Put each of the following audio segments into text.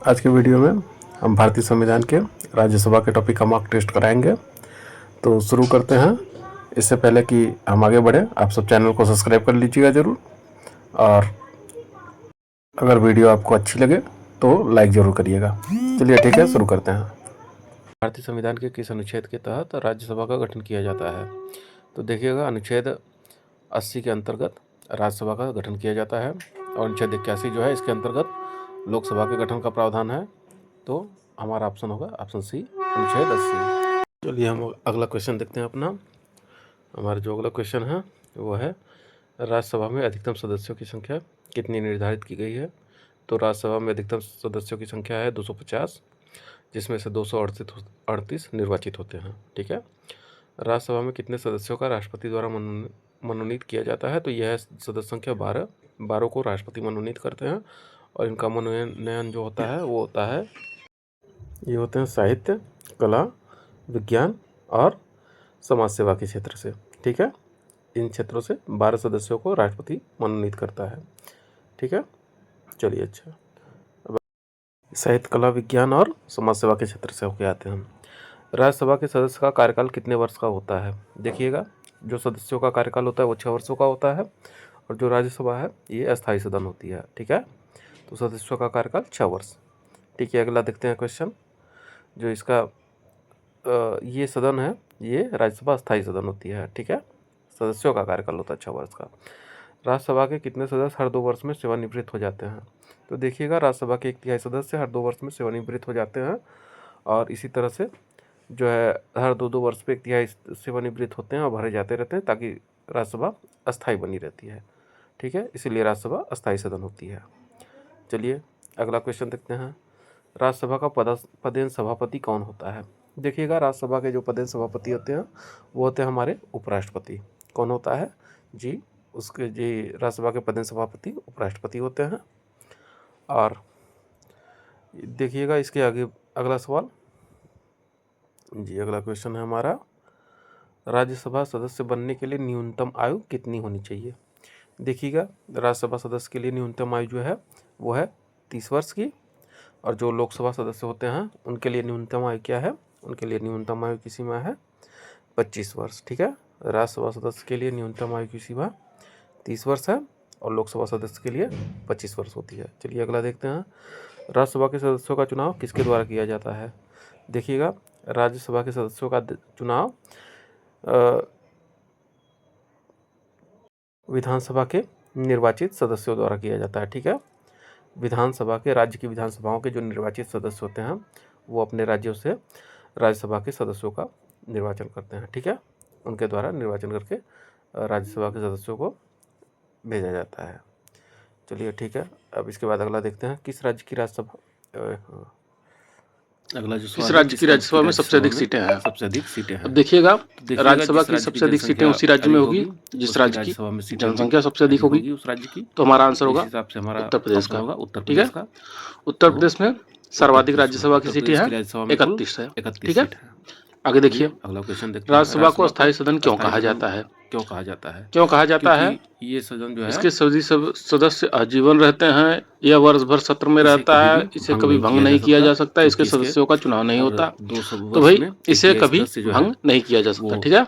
आज के वीडियो में हम भारतीय संविधान के राज्यसभा के टॉपिक का मॉक टेस्ट कराएंगे। तो शुरू करते हैं। इससे पहले कि हम आगे बढ़े, आप सब चैनल को सब्सक्राइब कर लीजिएगा ज़रूर, और अगर वीडियो आपको अच्छी लगे तो लाइक ज़रूर करिएगा। चलिए ठीक है, शुरू करते हैं। भारतीय संविधान के किस अनुच्छेद के तहत राज्यसभा का गठन किया जाता है? तो देखिएगा, अनुच्छेद 80 के अंतर्गत राज्यसभा का गठन किया जाता है, और अनुच्छेद 81 जो है इसके अंतर्गत लोकसभा के गठन का प्रावधान है। तो हमारा ऑप्शन होगा ऑप्शन सी, अनुच्छेद 80। चलिए हम अगला क्वेश्चन देखते हैं अपना। हमारा जो अगला क्वेश्चन है वो है, राज्यसभा में अधिकतम सदस्यों की संख्या कितनी निर्धारित की गई है? तो राज्यसभा में अधिकतम सदस्यों की संख्या है 250, जिसमें से 238 निर्वाचित होते हैं। ठीक है। राज्यसभा में कितने सदस्यों का राष्ट्रपति द्वारा मनोनीत किया जाता है? तो यह है सदस्य संख्या 12 को राष्ट्रपति मनोनीत करते हैं, और इनका मनोनयन जो होता है वो होता है, ये होते हैं साहित्य, कला, विज्ञान और समाज सेवा के क्षेत्र से। ठीक है। इन क्षेत्रों से 12 सदस्यों को राष्ट्रपति मनोनीत करता है। ठीक है। चलिए, अच्छा, अब साहित्य, कला, विज्ञान और समाज सेवा के क्षेत्र से होके आते हैं हम। राज्यसभा के सदस्य का कार्यकाल कितने वर्ष का होता है? देखिएगा, जो सदस्यों का कार्यकाल होता है वो 6 वर्षों का होता है, और जो राज्यसभा है ये अस्थायी सदन होती है। ठीक है। तो सदस्यों का कार्यकाल 6 वर्ष। ठीक है। अगला देखते हैं क्वेश्चन। जो इसका ये सदन है, ये राज्यसभा अस्थायी सदन होती है। ठीक है। सदस्यों का कार्यकाल होता है 6 वर्ष का। राज्यसभा के कितने सदस्य हर 2 वर्ष में सेवानिवृत्त हो जाते हैं? तो देखिएगा, राज्यसभा के 1/3 सदस्य हर 2 वर्ष में सेवानिवृत्त हो जाते हैं, और इसी तरह से जो है हर 2 वर्ष पे 1/3 सेवानिवृत्त होते हैं और भरे जाते रहते हैं, ताकि राज्यसभा अस्थायी बनी रहती है। ठीक है। इसीलिए राज्यसभा अस्थायी सदन होती है। चलिए अगला क्वेश्चन देखते हैं। राज्यसभा का पदेन सभापति कौन होता है? देखिएगा, राज्यसभा के जो पदेन सभापति होते हैं वो होते हैं हमारे उपराष्ट्रपति। कौन होता है जी? उसके जी राज्यसभा के पदेन सभापति उपराष्ट्रपति होते हैं। और देखिएगा इसके आगे अगला सवाल जी, अगला क्वेश्चन है हमारा, राज्यसभा सदस्य बनने के लिए न्यूनतम आयु कितनी होनी चाहिए? देखिएगा, राज्यसभा सदस्य के लिए न्यूनतम आयु जो है वो है 30 वर्ष की, और जो लोकसभा सदस्य होते हैं उनके लिए न्यूनतम आयु क्या है? उनके लिए न्यूनतम आयु की सीमा है 25 वर्ष। ठीक है। राज्यसभा सदस्य के लिए न्यूनतम आयु की सीमा 30 वर्ष है, और लोकसभा सदस्य के लिए 25 वर्ष होती है। चलिए अगला देखते हैं। राज्यसभा के सदस्यों का चुनाव किसके द्वारा किया जाता है? देखिएगा, राज्यसभा के सदस्यों का चुनाव विधानसभा के निर्वाचित सदस्यों द्वारा किया जाता है। ठीक है। विधानसभा के, राज्य की विधानसभाओं के जो निर्वाचित सदस्य होते हैं वो अपने राज्यों से राज्यसभा के सदस्यों का निर्वाचन करते हैं। ठीक है। उनके द्वारा निर्वाचन करके राज्यसभा के सदस्यों को भेजा जाता है। चलिए ठीक है। अब इसके बाद अगला देखते हैं, किस राज्य की राज्यसभा अगला जो किस राज्य की राज्यसभा में सबसे अधिक सीटें हैं? सबसे अधिक सीटें हैं। अब देखिएगा, राज्यसभा की सबसे अधिक सीटें उसी राज्य में होगी जिस राज्य की जनसंख्या सबसे अधिक होगी। उस राज्य की, तो हमारा आंसर होगा उत्तर प्रदेश का। ठीक है। उत्तर प्रदेश में सर्वाधिक राज्यसभा की सीटें हैं 31 है। ठीक है। आगे देखिए, अगला क्वेश्चन देखते हैं, राज्यसभा को अस्थायी सदन क्यों कहा जाता है? क्यों कहा जाता है? क्यों कहा जाता है? ये सदन जो है इसके सभी सदस्य आजीवन रहते हैं, यह वर्ष भर सत्र में रहता है, इसे कभी भंग नहीं किया जा सकता, इसके सदस्यों का चुनाव नहीं होता, तो भाई इसे कभी भंग नहीं किया जा सकता। ठीक है।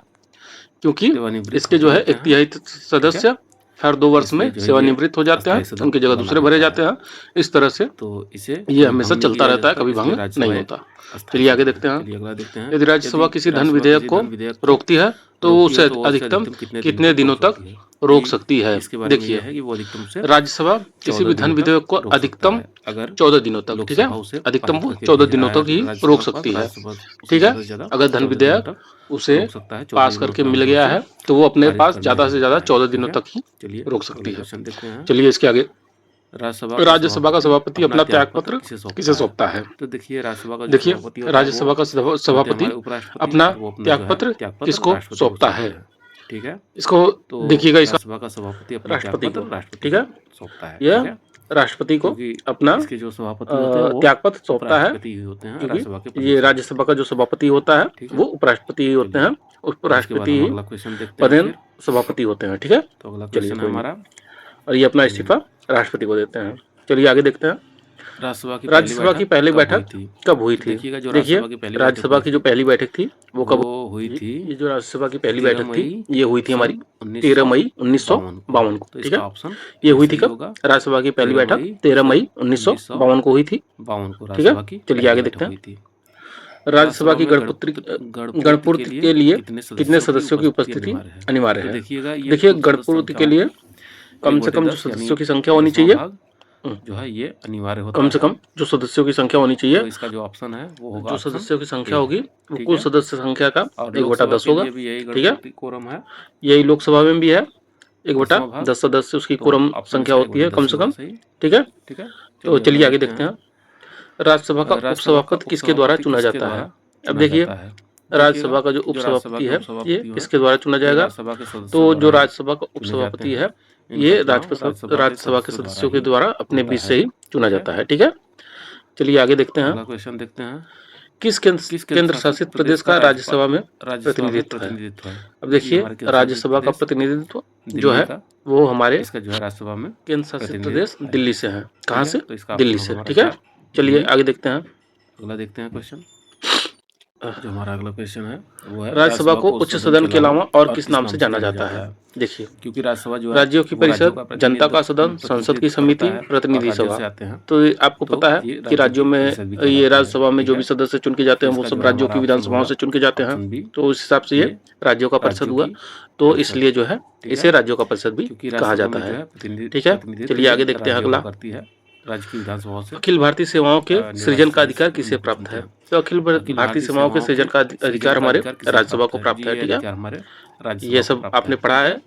क्योंकि इसके जो है 1/3 सदस्य हर 2 वर्ष में सेवानिवृत्त हो जाते हैं, उनकी जगह दूसरे भरे जाते हैं। इस तरह से तो इसे ये हमेशा चलता रहता है, कभी भंग नहीं होता। चलिए आगे देखते हैं। यदि राज्यसभा किसी धन विधेयक को रोकती है तो उसे अधिकतम कितने दिनों तक रोक सकती है? देखिए, राज्यसभा किसी भी धन विधेयक को अधिकतम 14 दिनों तक, ठीक है, अधिकतम वो 14 दिनों तक ही रोक सकती है। ठीक है। अगर धन विधेयक उसे पास करके मिल गया है तो वो अपने पास ज्यादा से ज्यादा 14 दिनों तक ही रोक सकती है। चलिए इसके आगे, राज्यसभा का सभापति अपना त्यागपत्र किसे सौंपता है? तो देखिए, राज्यसभा का सभापति अपना त्यागपत्र किसको सौंपता है? ठीक है। इसको देखिएगा, इसका राज्यसभा का सभापति अपना राष्ट्रपति को, राष्ट्रपति ठीक है, सौंपता है। यह राष्ट्रपति को अपना इसके जो सभापति होते हैं वो त्यागपत्र सौंपता है, होते हैं, क्योंकि ये राज्यसभा का जो सभापति होता है वो उपराष्ट्रपति होते हैं, उपराष्ट्रपति पदेन सभापति होते हैं। ठीक है। तो अगला क्वेश्चन है हमारा, और ये अपना इस्तीफा राष्ट्रपति को देते हैं। चलिए आगे देखते हैं। राज्यसभा की पहली बैठक कब हुई थी? देखिए राज्यसभा की जो पहली बैठक थी वो कब हुई थी? ये जो राज्यसभा की पहली बैठक थी ये हुई थी हमारी 13 मई 1952 को। ठीक है, ये हुई थी कब? राज्यसभा की पहली बैठक 13 मई 1952 को हुई थी। ठीक है, चलिए आगे देखते हैं। राज्यसभा की गणपूर्ति के लिए कितने सदस्यों की उपस्थिति अनिवार्य है? देखिए गणपूर्ति के लिए कम से कम जो सदस्यों की संख्या होनी चाहिए जो है ये अनिवार्य होता है। कम से कम जो सदस्यों की संख्या होनी चाहिए, तो इसका जो ऑप्शन है वो होगा, जो सदस्यों की संख्या होगी वो कुल सदस्य संख्या का 1/10 होगा। ठीक है, कोरम है, यही लोकसभा में भी है, 1/10 सदस्य उसकी कोरम संख्या होती है कम से कम। ठीक है, तो चलिए आगे देखते हैं। राज्यसभा का उपसभापति किसके द्वारा चुना जाता है? अब देखिए राज्यसभा का जो उपसभापति है ये किसके द्वारा चुना जाएगा? तो जो राज्यसभा का उपसभापति है ये राज्यसभा के सदस्यों के द्वारा अपने बीच से ही चुना जाता है। ठीक है, चलिए आगे देखते हैं। क्वेश्चन देखते हैं, किस केंद्र शासित प्रदेश का राज्यसभा में प्रतिनिधित्व है? अब देखिए राज्यसभा का प्रतिनिधित्व जो है वो हमारे राज्यसभा में केंद्र शासित प्रदेश दिल्ली से है। कहाँ से? दिल्ली से। ठीक है, चलिए आगे देखते हैं। अगला देखते हैं क्वेश्चन, जो हमारा अगला क्वेश्चन है वो है राज्यसभा को उच्च सदन के अलावा और किस नाम से जाना जाता है? देखिए क्योंकि राज्यसभा जो राज्यों की परिषद, जनता का सदन, संसद की समिति, प्रतिनिधि सभा, तो आपको पता है कि राज्यों में ये राज्यसभा में जो भी सदस्य चुन के जाते हैं वो सब राज्यों की विधानसभाओं से चुन के जाते हैं, तो उस हिसाब से ये राज्यों का परिषद हुआ, तो इसलिए जो है इसे राज्यों का परिषद भी कहा जाता है। ठीक है, चलिए आगे देखते हैं। अगला, राज्य की विधानसभा से अखिल भारतीय सेवाओं के सृजन का अधिकार किसे प्राप्त है? तो अखिल भारतीय सेवाओं के सृजन का अधिकार हमारे राज्यसभा को प्राप्त है। ठीक है, ये सब आपने पढ़ा है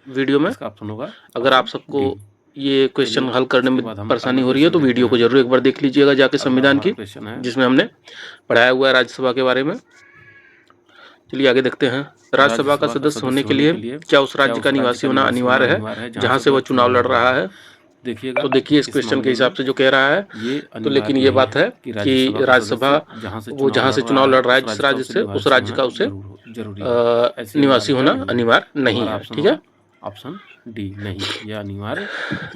वीडियो में। अगर आप सबको ये क्वेश्चन हल करने में परेशानी हो रही है तो वीडियो को जरूर एक बार देख लीजिएगा जाके संविधान की, जिसमें हमने पढ़ाया हुआ है राज्यसभा के बारे में। चलिए आगे देखते हैं। राज्यसभा का सदस्य होने के लिए क्या उस राज्य का निवासी होना अनिवार्य है जहाँ से वह चुनाव लड़ रहा है? देखिएगा, तो देखिए इस क्वेश्चन के हिसाब से जो कह रहा है ये तो, लेकिन ये बात है कि राज्यसभा वो जहाँ से चुनाव लड़ रहा है जिस राज्य से, उस राज्य का उसे निवासी होना अनिवार्य नहीं है। ठीक है, ऑप्शन डी नहीं, यह अनिवार्य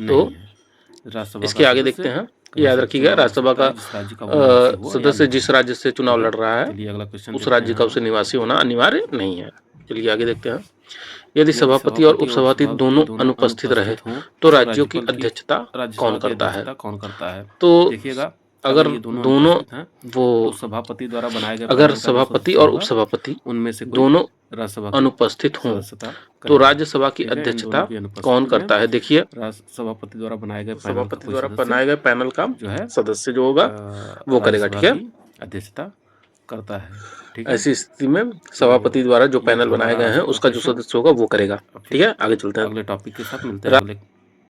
नहीं है। इसके आगे देखते हैं, याद रखिएगा राज्यसभा का सदस्य जिस राज्य से चुनाव लड़ रहा है उस राज्य का उसे निवासी होना अनिवार्य नहीं है। चलिए आगे देखते हैं। यदि सभापति और उपसभापति दोनों अनुपस्थित रहे तो राज्यों की अध्यक्षता कौन करता है? तो देखिएगा अगर दोनों वो सभापति द्वारा बनाए गए, अगर सभापति और उपसभापति उनमें से दोनों अनुपस्थित हों तो राज्यसभा की अध्यक्षता कौन करता है? देखिए सभापति द्वारा बनाए गए पैनल का जो है सदस्य जो होगा वो करेगा। ठीक है, अध्यक्षता करता है। ठीक है, ऐसी स्थिति में सभापति द्वारा जो पैनल बनाए गए हैं उसका जो सदस्य होगा वो करेगा। ठीक है, आगे चलते हैं, अगले टॉपिक के साथ मिलते हैं।